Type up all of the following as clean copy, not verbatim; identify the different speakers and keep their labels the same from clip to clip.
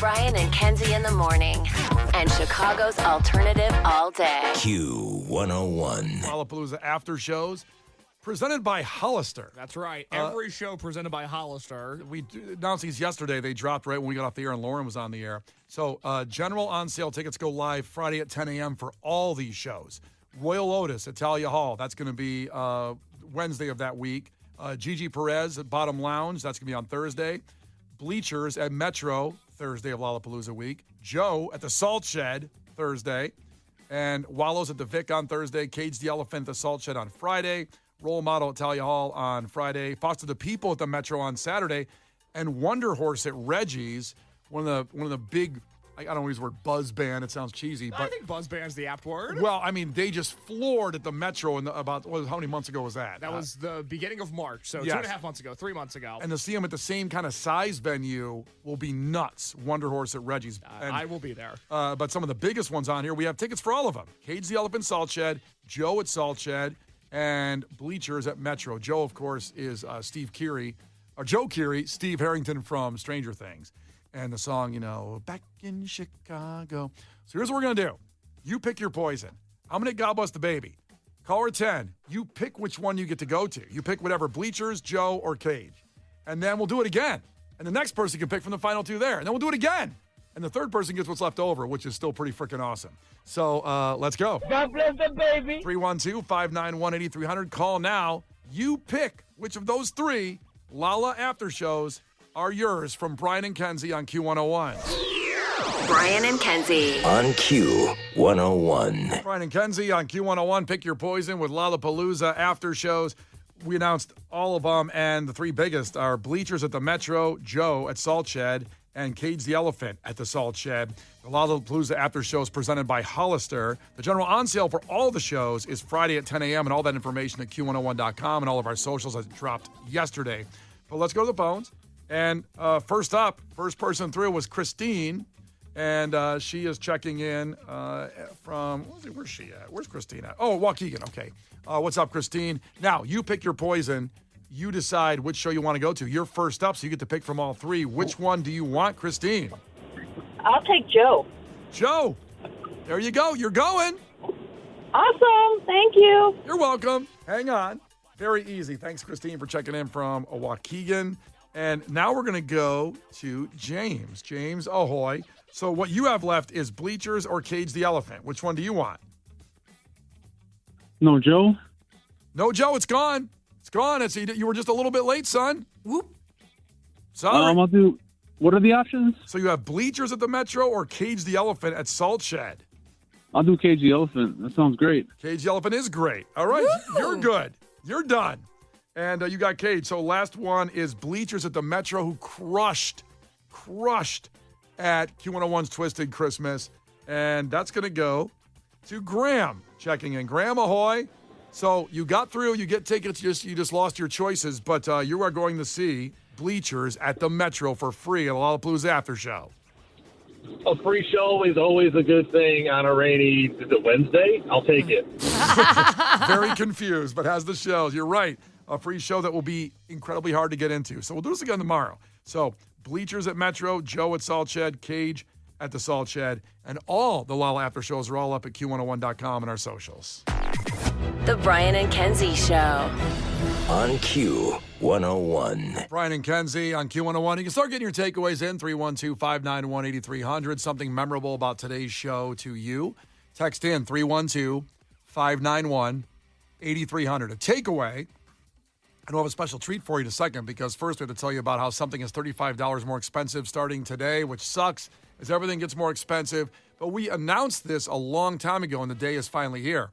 Speaker 1: Brian and Kenzie in the morning. And Chicago's alternative all day.
Speaker 2: Q101.
Speaker 3: Lollapalooza after shows presented by Hollister.
Speaker 4: That's right. Every show presented by Hollister.
Speaker 3: We announced these yesterday. They dropped right when we got off the air and Lauren was on the air. So general on-sale tickets go live Friday at 10 a.m. for all these shows. Royal Otis at Talia Hall. That's going to be Wednesday of that week. Gigi Perez at Bottom Lounge. That's going to be on Thursday. Bleachers at Metro, Thursday of Lollapalooza week. Joe at the Salt Shed, Thursday. And Wallows at the Vic on Thursday. Cage the Elephant at the Salt Shed on Friday. Role Model at Talia Hall on Friday. Foster the People at the Metro on Saturday. And Wonder Horse at Reggie's, one of the big, I don't use the word buzz band. It sounds cheesy. But
Speaker 4: I think buzz band's the apt word.
Speaker 3: Well, I mean, they just floored at the Metro about, how many months ago was that?
Speaker 4: That was the beginning of March, so
Speaker 3: yes.
Speaker 4: 2.5 months ago, 3 months ago.
Speaker 3: And to see them at the same kind of size venue will be nuts. Wonder Horse at Reggie's.
Speaker 4: I will be there.
Speaker 3: But some of the biggest ones on here, we have tickets for all of them. Cage the Elephant Salt Shed, Joe at Salt Shed, and Bleachers at Metro. Joe, of course, is Joe Keery, Steve Harrington from Stranger Things. And the song, Back in Chicago. So here's what we're going to do. You pick your poison. I'm going to God Bless the Baby. Caller 10, you pick which one you get to go to. You pick whatever, Bleachers, Joe, or Cage. And then we'll do it again. And the next person can pick from the final two there. And then we'll do it again. And the third person gets what's left over, which is still pretty freaking awesome. So let's go.
Speaker 5: God bless the baby.
Speaker 3: 312-591-8300. Call now. You pick which of those three Lala after shows are yours from Brian and Kenzie on Q101.
Speaker 1: Brian and Kenzie.
Speaker 2: On Q101.
Speaker 3: Brian and Kenzie on Q101. Pick your poison with Lollapalooza after shows. We announced all of them, and the three biggest are Bleachers at the Metro, Joe at Salt Shed, and Cage the Elephant at the Salt Shed. The Lollapalooza after shows presented by Hollister. The general on sale for all the shows is Friday at 10 a.m., and all that information at Q101.com and all of our socials as it dropped yesterday. But let's go to the phones. And first person through was Christine, and she is checking in from, where's she at? Where's Christine at? Oh, Waukegan, okay. What's up, Christine? Now, you pick your poison. You decide which show you want to go to. You're first up, so you get to pick from all three. Which one do you want, Christine?
Speaker 5: I'll take Joe.
Speaker 3: Joe, there you go. You're going.
Speaker 5: Awesome. Thank you.
Speaker 3: You're welcome. Hang on. Very easy. Thanks, Christine, for checking in from Waukegan. And now we're going to go to James. James, ahoy. So what you have left is Bleachers or Cage the Elephant. Which one do you want?
Speaker 6: No, Joe.
Speaker 3: No, Joe, it's gone. It's gone. You were just a little bit late, son.
Speaker 4: Whoop.
Speaker 3: Sorry.
Speaker 6: I'll do. What are the options?
Speaker 3: So you have Bleachers at the Metro or Cage the Elephant at Salt Shed?
Speaker 6: I'll do Cage the Elephant. That sounds great.
Speaker 3: Cage the Elephant is great. All right.
Speaker 4: Woo!
Speaker 3: You're good. You're done. And you got Cage. So last one is Bleachers at the Metro, who crushed at Q101's Twisted Christmas. And that's going to go to Graham checking in. Graham, ahoy. So you got through. You get tickets. You just lost your choices. But you are going to see Bleachers at the Metro for free at a Lollapalooza after show.
Speaker 7: A free show is always a good thing on a rainy, is it Wednesday? I'll take it.
Speaker 3: Very confused, but has the shows. You're right. A free show that will be incredibly hard to get into. So we'll do this again tomorrow. So Bleachers at Metro, Joe at Salt Shed, Cage at the Salt Shed, and all the Lala after shows are all up at Q101.com and our socials.
Speaker 1: The Brian and Kenzie Show.
Speaker 2: On Q101.
Speaker 3: Brian and Kenzie on Q101. You can start getting your takeaways in 312-591-8300. Something memorable about today's show to you. Text in 312-591-8300. A takeaway. I have a special treat for you in a second because first we have to tell you about how something is $35 more expensive starting today, which sucks as everything gets more expensive. But we announced this a long time ago and the day is finally here.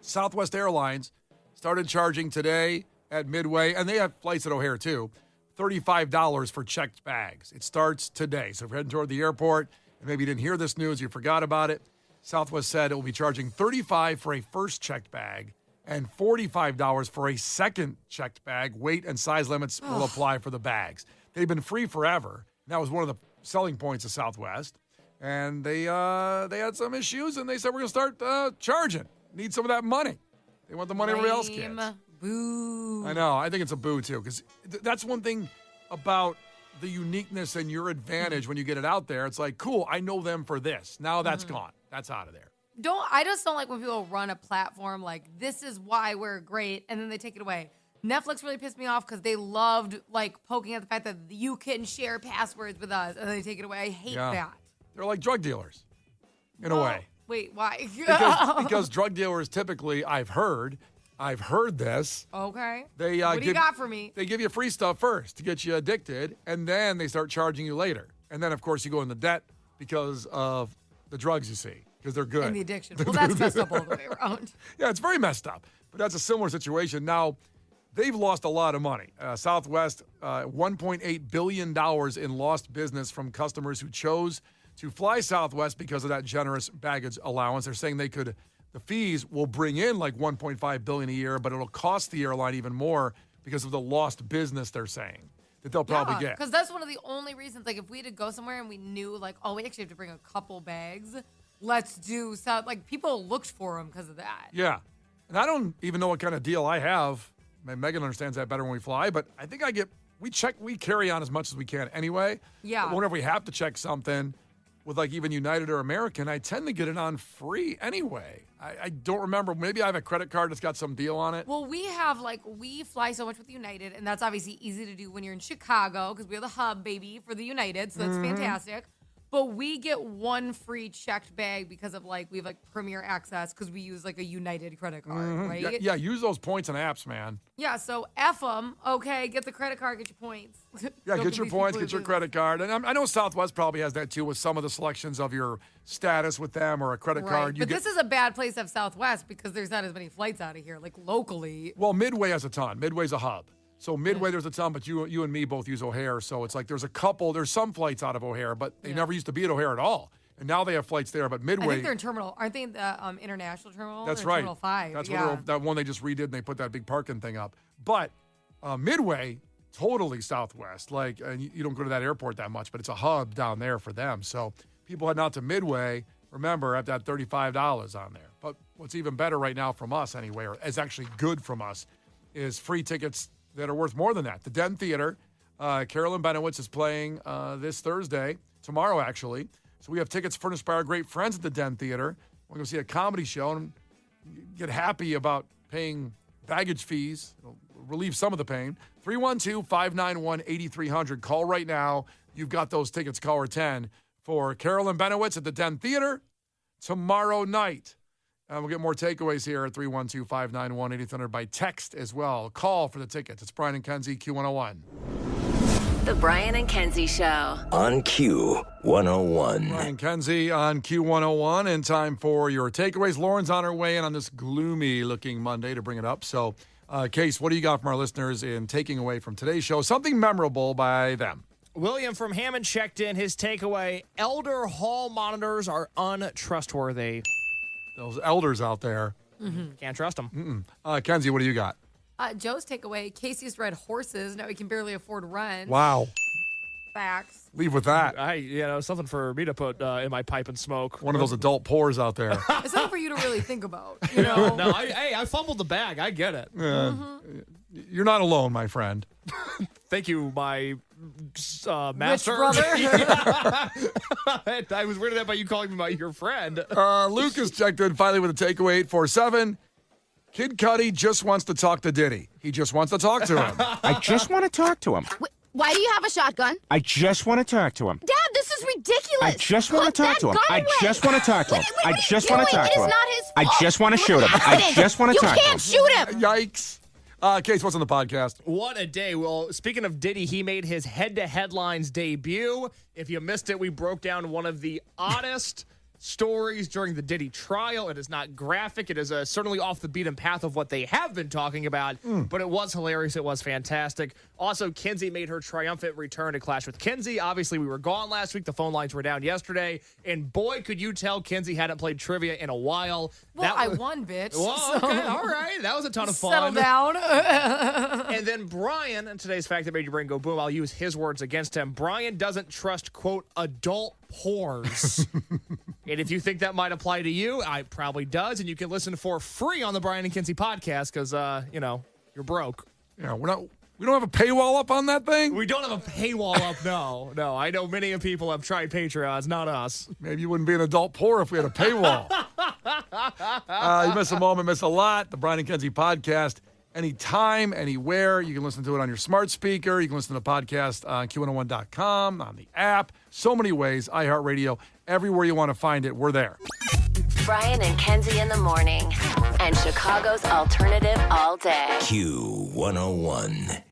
Speaker 3: Southwest Airlines started charging today at Midway, and they have flights at O'Hare too, $35 for checked bags. It starts today. So if you're heading toward the airport and maybe you didn't hear this news, you forgot about it, Southwest said it will be charging $35 for a first checked bag and $45 for a second checked bag. Weight and size limits will apply for the bags. They've been free forever. And that was one of the selling points of Southwest. And they had some issues, and they said, we're going to start charging. Need some of that money. They want the money everybody else gets.
Speaker 8: Boo.
Speaker 3: I know. I think it's a boo, too, because that's one thing about the uniqueness and your advantage when you get it out there. It's like, cool, I know them for this. Now that's gone. That's out of there.
Speaker 8: I just don't like when people run a platform like this is why we're great, and then they take it away. Netflix really pissed me off because they loved like poking at the fact that you can share passwords with us, and then they take it away. I hate that.
Speaker 3: They're like drug dealers, in a way.
Speaker 8: Wait, why?
Speaker 3: because drug dealers typically, I've heard this.
Speaker 8: Okay.
Speaker 3: What
Speaker 8: do you got for me?
Speaker 3: They give you free stuff first to get you addicted, and then they start charging you later. And then, of course, you go into debt because of the drugs you see, because they're good.
Speaker 8: And the addiction. Well, that's messed up all the way around.
Speaker 3: Yeah, it's very messed up. But that's a similar situation. Now, they've lost a lot of money. Southwest, $1.8 billion in lost business from customers who chose to fly Southwest because of that generous baggage allowance. They're saying the fees will bring in like $1.5 billion a year, but it'll cost the airline even more because of the lost business they're saying that they'll probably get.
Speaker 8: Because that's one of the only reasons, like if we had to go somewhere and we knew like, oh, we actually have to bring a couple bags, let's do so. Like people looked for them because of that.
Speaker 3: Yeah. And I don't even know what kind of deal I have. Megan understands that better when we fly, but I think we carry on as much as we can anyway.
Speaker 8: Yeah.
Speaker 3: But whenever we have to check something with like even United or American, I tend to get it on free anyway. I don't remember. Maybe I have a credit card that's got some deal on it.
Speaker 8: Well, we fly so much with United, and that's obviously easy to do when you're in Chicago because we're the hub, baby, for the United, so that's fantastic. But we get one free checked bag because of we have premier access because we use a United credit card, right?
Speaker 3: Yeah, use those points and apps, man.
Speaker 8: Yeah, so F them. Okay, get the credit card, get your points.
Speaker 3: Yeah, get your points, get your credit card. And I know Southwest probably has that too with some of the selections of your status with them or a credit card.
Speaker 8: But this is a bad place to have Southwest because there's not as many flights out of here, locally.
Speaker 3: Well, Midway has a ton. Midway's a hub. So Midway, there's a ton, but you and me both use O'Hare. So it's like there's some flights out of O'Hare, but they never used to be at O'Hare at all. And now they have flights there, but Midway.
Speaker 8: I think they're in terminal. Aren't they in the international terminal?
Speaker 3: That's
Speaker 8: they're
Speaker 3: right.
Speaker 8: Terminal 5.
Speaker 3: That's that one they just redid and they put that big parking thing up. But Midway, totally Southwest. And you don't go to that airport that much, but it's a hub down there for them. So people heading out to Midway, remember, have that $35 on there. But what's even better right now from us anyway, or is actually good from us, is free tickets that are worth more than that. The Den Theater, Carolyn Benowitz is playing this Thursday, tomorrow actually. So we have tickets furnished by our great friends at the Den Theater. We're going to see a comedy show and get happy about paying baggage fees. It'll relieve some of the pain. 312-591-8300. Call right now. You've got those tickets, caller 10, for Carolyn Benowitz at the Den Theater tomorrow night. We'll get more takeaways here at 312-591-8300 by text as well. Call for the tickets. It's Brian and Kenzie, Q101.
Speaker 1: The Brian and Kenzie Show.
Speaker 2: On Q101.
Speaker 3: Brian and Kenzie on Q101. And time for your takeaways. Lauren's on her way in on this gloomy-looking Monday to bring it up. So, Case, what do you got from our listeners in taking away from today's show? Something memorable by them.
Speaker 4: William from Hammond checked in. His takeaway, elder hall monitors are untrustworthy.
Speaker 3: Those elders out there.
Speaker 4: Can't trust them.
Speaker 3: Kenzie, what do you got?
Speaker 8: Joe's takeaway, Casey's red horses. Now he can barely afford rent.
Speaker 3: Wow.
Speaker 8: Facts.
Speaker 3: Leave with that.
Speaker 4: Something for me to put in my pipe and smoke.
Speaker 3: One of those adult pores out there.
Speaker 8: It's something for you to really think about.
Speaker 4: No, I fumbled the bag. I get it.
Speaker 3: You're not alone, my friend.
Speaker 4: Thank you, my master.
Speaker 8: Rich brother.
Speaker 4: I was weirded out by you calling me your friend.
Speaker 3: Lucas checked in finally with a takeaway 847. Kid Cudi just wants to talk to Diddy. He just wants to talk to him.
Speaker 9: I just want to talk to him.
Speaker 10: Why do you have a shotgun?
Speaker 9: I just want to talk to him.
Speaker 10: Dad, this is ridiculous.
Speaker 9: I just want to talk to him. I just want to talk to him. I just want to talk to him.
Speaker 10: It is not his fault.
Speaker 9: I just want to shoot him. I just want to talk to him.
Speaker 10: You can't shoot him.
Speaker 3: Yikes. Case, what's on the podcast?
Speaker 4: What a day. Well, speaking of Diddy, he made his head-to-headlines debut. If you missed it, we broke down one of the oddest stories during the Diddy trial. It is not graphic. It is certainly off the beaten path of what they have been talking about, but it was hilarious. It was fantastic. Also, Kenzie made her triumphant return to Clash with Kenzie. Obviously, we were gone last week. The phone lines were down yesterday, and boy, could you tell Kenzie hadn't played trivia in a while.
Speaker 8: Well, I won, bitch.
Speaker 4: Well, okay, all right. That was a ton of fun.
Speaker 8: Settle down.
Speaker 4: And then Brian, and today's fact that made your brain go boom, I'll use his words against him. Brian doesn't trust, quote, adult whores. And if you think that might apply to you, it probably does. And you can listen for free on the Brian and Kenzie podcast because, you're broke.
Speaker 3: Yeah, We don't have a paywall up on that thing?
Speaker 4: We don't have a paywall up, no. I know many people have tried Patreons, not us.
Speaker 3: Maybe you wouldn't be an adult poor if we had a paywall. You miss a moment, miss a lot. The Brian and Kenzie podcast, anytime, anywhere. You can listen to it on your smart speaker. You can listen to the podcast on Q101.com, on the app. So many ways. iHeartRadio, everywhere you want to find it, we're there.
Speaker 1: Brian and Kenzie in the morning. And Chicago's alternative all day.
Speaker 2: Q101.